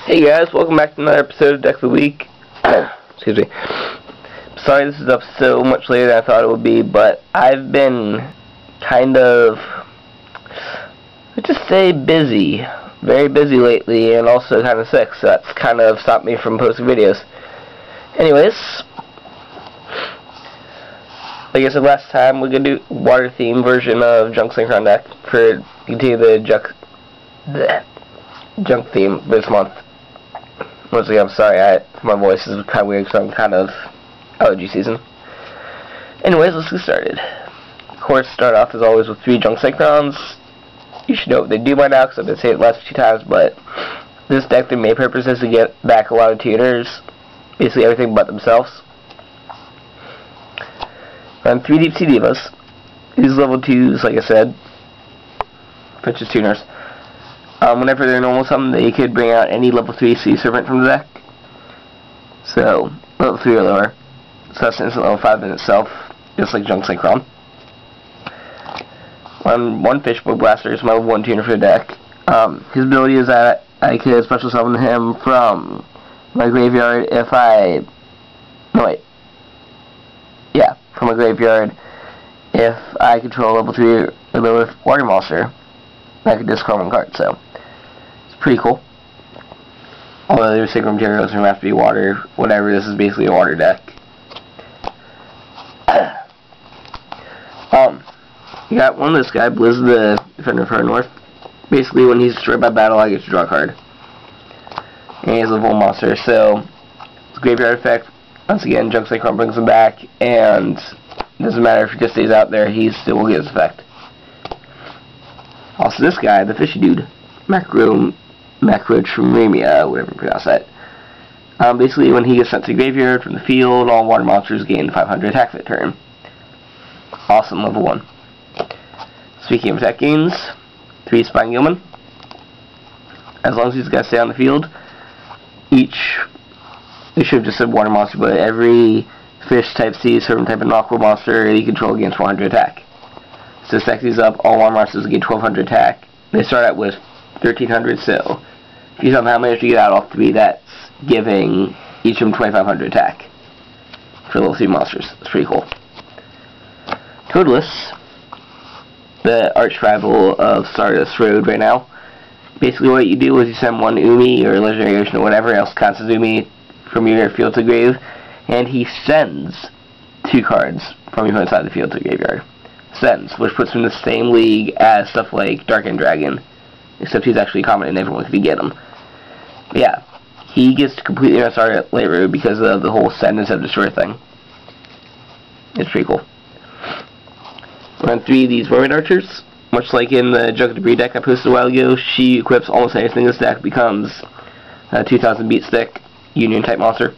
Hey guys, welcome back to another episode of Deck of the Week. Excuse me. Sorry this is up so much later than I thought it would be, but I've been kind of, let's just say, busy. Very busy lately, and also kind of sick, so that's kind of stopped me from posting videos. Anyways, like I said last time, we're going to do water theme version of Junk Synchron deck for continue the junk theme this month. Once again, I'm sorry, my voice is kind of weird because I'm kind of allergy season. Anyways, let's get started. Of course, start off as always with 3 Junk Synchrons. You should know what they do by now because I've been saying it the last few times, but this deck, their main purpose is to get back a lot of tuners, basically everything but themselves. Run 3 Deep Sea Divas. These level 2s, like I said, which is tuners. Whenever they're normal summon, they could bring out any level 3 Sea Serpent from the deck. So, level 3 or lower. So that's instant level 5 in itself, just like Junk Synchron. One Fishbowl Blaster is my level 1 tuner for the deck. His ability is that I could special summon him from my graveyard if I... No, wait. Yeah, from my graveyard if I control a level 3 or lower water monster. I could discard 1 card, so it's pretty cool. Although their sacred materials don't have to be water, whatever, this is basically a water deck. You got one of this guy, Blizz the Defender of Far North. Basically, when he's destroyed by battle, I get to draw a card. And he's a level monster, so it's a graveyard effect. Once again, Junk Synchron brings him back, and it doesn't matter if he just stays out there, he still will get his effect. Also, this guy, the fishy dude, Macrotremia, whatever you pronounce that. Basically, when he gets sent to the graveyard from the field, all water monsters gain 500 attack for the turn. Awesome, level 1. Speaking of attack gains, 3 Spine Gilman. As long as these guys stay on the field, they should have just said water monster, but every fish type, sea, serpent type, and aqua monster you control gains 400 attack. So stack these up, all water monsters gain 1200 attack. They start out with 1300, so if you somehow manage to get out all 3, that's giving each of them 2500 attack for level 3 monsters. It's pretty cool. Toadless, the arch rival of Stardust Road right now. Basically what you do is you send 1 Umi or Legendary Ocean or whatever else counts as Umi from your field to grave, and he sends 2 cards from your opponent's side of the field to the graveyard. Sends, which puts him in the same league as stuff like Dark End Dragon, except he's actually common and everyone can get him. But yeah, he gets to completely restart at late road because of the whole send instead of destroy thing. It's pretty cool. Run 3 of these Mermaid Archers. Much like in the Junk Debris deck I posted a while ago, she equips almost anything in this deck, becomes a 2000 beat stick, Union type monster.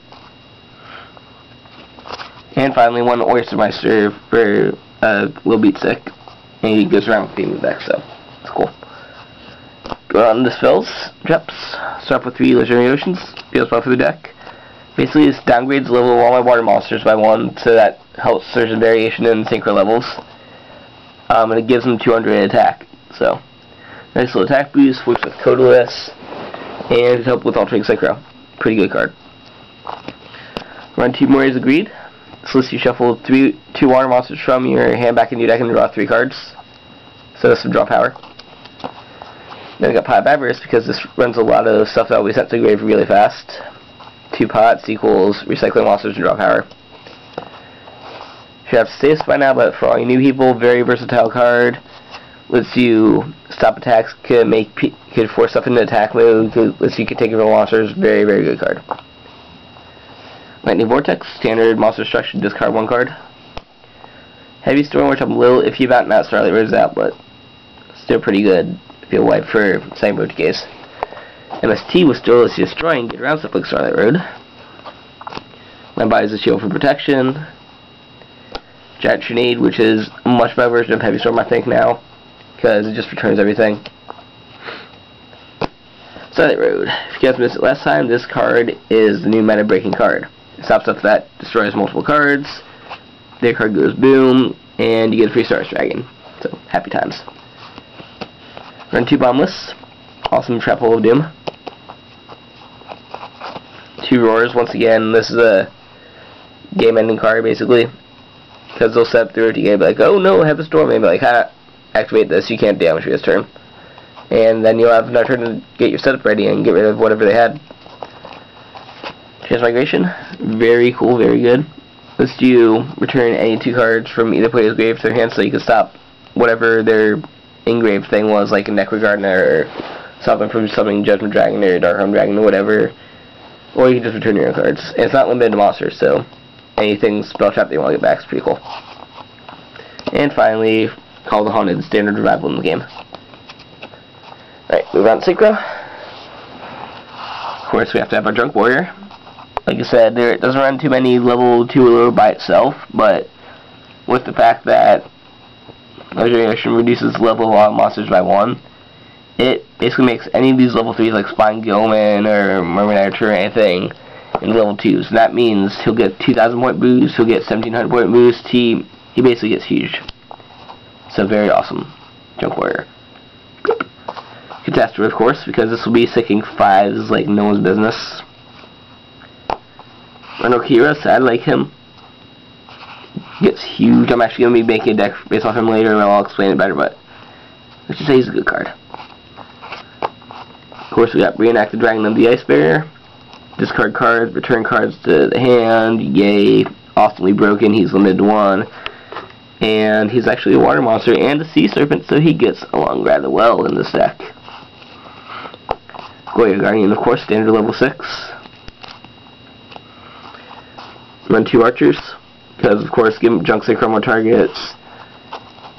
And finally, 1 Oystermeister for a little beat stick, and he goes around with the theme of the deck, so it's cool. Go on to spells, Jeps. Start with 3 Legendary Oceans, deals well for the deck. Basically, this downgrades the level of all my water monsters by 1, so that helps there's a variation in synchro levels. And it gives them 200 attack, so nice little attack boost, works with Toadless, and it helps with altering synchro. Pretty good card. Run 2 more as agreed. So let's you shuffle 2 water monsters from your hand back into your deck and draw 3 cards. So that's some draw power. Then I got Pot of Avarice because this runs a lot of stuff that we sent to the grave really fast. 2 pots equals recycling monsters and draw power. Should have to say this by now, but for all you new people, very versatile card. Lets you stop attacks, could force stuff into attack mode, lets you take control monsters. Very, very good card. Lightning Vortex, standard monster destruction, discard 1 card. Heavy Storm, which I'm a little iffy about, not Starlight Road's out, but still pretty good. Feel wipe for same road case. MST will still lets you destroy and get around stuff like Starlight Road. My body's a shield for protection. Giant Trinade, which is a much better version of Heavy Storm, I think, now, because it just returns everything. Starlight Road. If you guys missed it last time, this card is the new meta breaking card. It stops stuff that destroys multiple cards. Their card goes boom, and you get a free Stardust Dragon. So, happy times. Run 2 Bombless. Awesome Trap Hole of Doom. Roars. Once again, this is a game-ending card, basically. Because they'll set through it, you get like, oh no, I have a storm. Maybe like, activate this, you can't damage me this turn. And then you'll have another turn to get your setup ready and get rid of whatever they had. Transmigration, very cool, very good. Let's do return any 2 cards from either player's grave to their hand so you can stop whatever their engraved thing was, like a Necrogardener or something from something Judgment Dragon or Dark Home Dragon or whatever. Or you can just return your own cards. And it's not limited to monsters, so anything spell trap that you want to get back is pretty cool. And finally, Call the Haunted, standard revival in the game. Alright, move on to Synchro. Of course, we have to have our Junk Warrior. Like I said, it doesn't run too many level 2 or lower by itself, but with the fact that Legendary Ocean reduces level of all monsters by 1, it basically makes any of these level 3s like Spine Gilman or Mermanite or anything in level 2s. And that means he'll get 2,000 point boost, he'll get 1,700 point boost, he basically gets huge. So very awesome, Junk Warrior. Catastrophe, of course, because this will be sicking 5s like no one's business. Renokira, I like him. Gets huge. I'm actually going to be making a deck based off him later, and I'll explain it better, but let's just say he's a good card. Of course, we got Reenact the Dragon of the Ice Barrier. Discard cards, return cards to the hand. Yay. Awesomely broken. He's limited to 1. And he's actually a water monster and a sea serpent, so he gets along rather well in this deck. Goya Guardian, of course, standard level 6. Run 2 archers, because of course give him Junk Synchro more targets.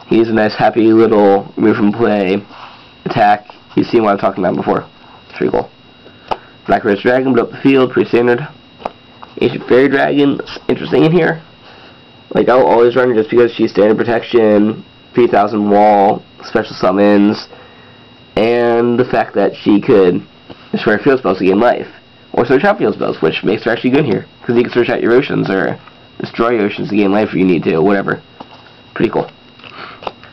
He's a nice happy little move from play attack. You've seen what I'm talking about before. It's pretty cool. Black Red Dragon, blow up the field, pretty standard. Ancient Fairy Dragon, interesting in here. Like, I'll always run her just because she's standard protection, 3,000 wall, special summons, and the fact that she could destroy field spells to gain life. Or search out field spells, which makes her actually good here. Because you can search out your oceans, or destroy oceans to gain life if you need to, or whatever. Pretty cool.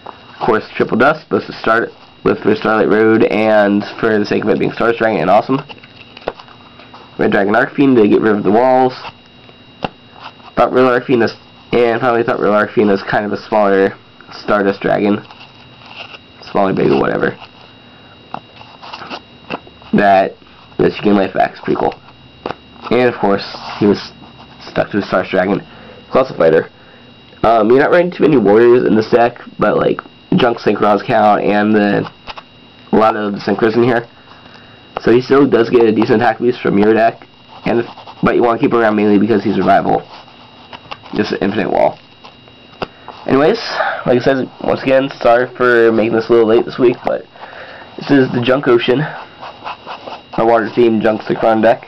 Of course, Triple Dust, both to start with for Starlight Road, and for the sake of it being Stardust Dragon and awesome. Red Dragon Arcfiend to get rid of the walls. Thought Real Arcfiend is, and finally Thought Real Arcfiend is kind of a smaller Stardust Dragon. Smaller, bigger, whatever. That lets you gain life back. It's pretty cool. And of course, he was stuck to a Stardust Dragon. Colossal Fighter. You're not running too many warriors in this deck, but like Junk Synchros count and a lot of the Synchros in here. So he still does get a decent attack boost from your deck, but you want to keep him around mainly because he's revival. Just an infinite wall. Anyways, like I said, once again, sorry for making this a little late this week, but this is the Junk Ocean, my water-themed Junk Synchron deck.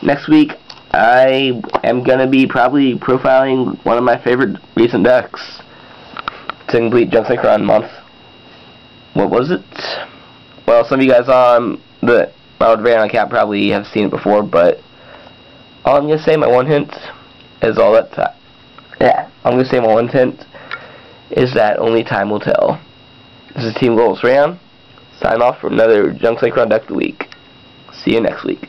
Next week, I am going to be probably profiling one of my favorite recent decks to complete Junk Synchron month. What was it? Well, some of you guys on the Variant Cap probably have seen it before, but all I'm going to say, my one hint, is all that I'm going to say my one hint is that only time will tell. This is Team Goals Rayon. Sign off for another Junk Synchron deck of the week. See you next week.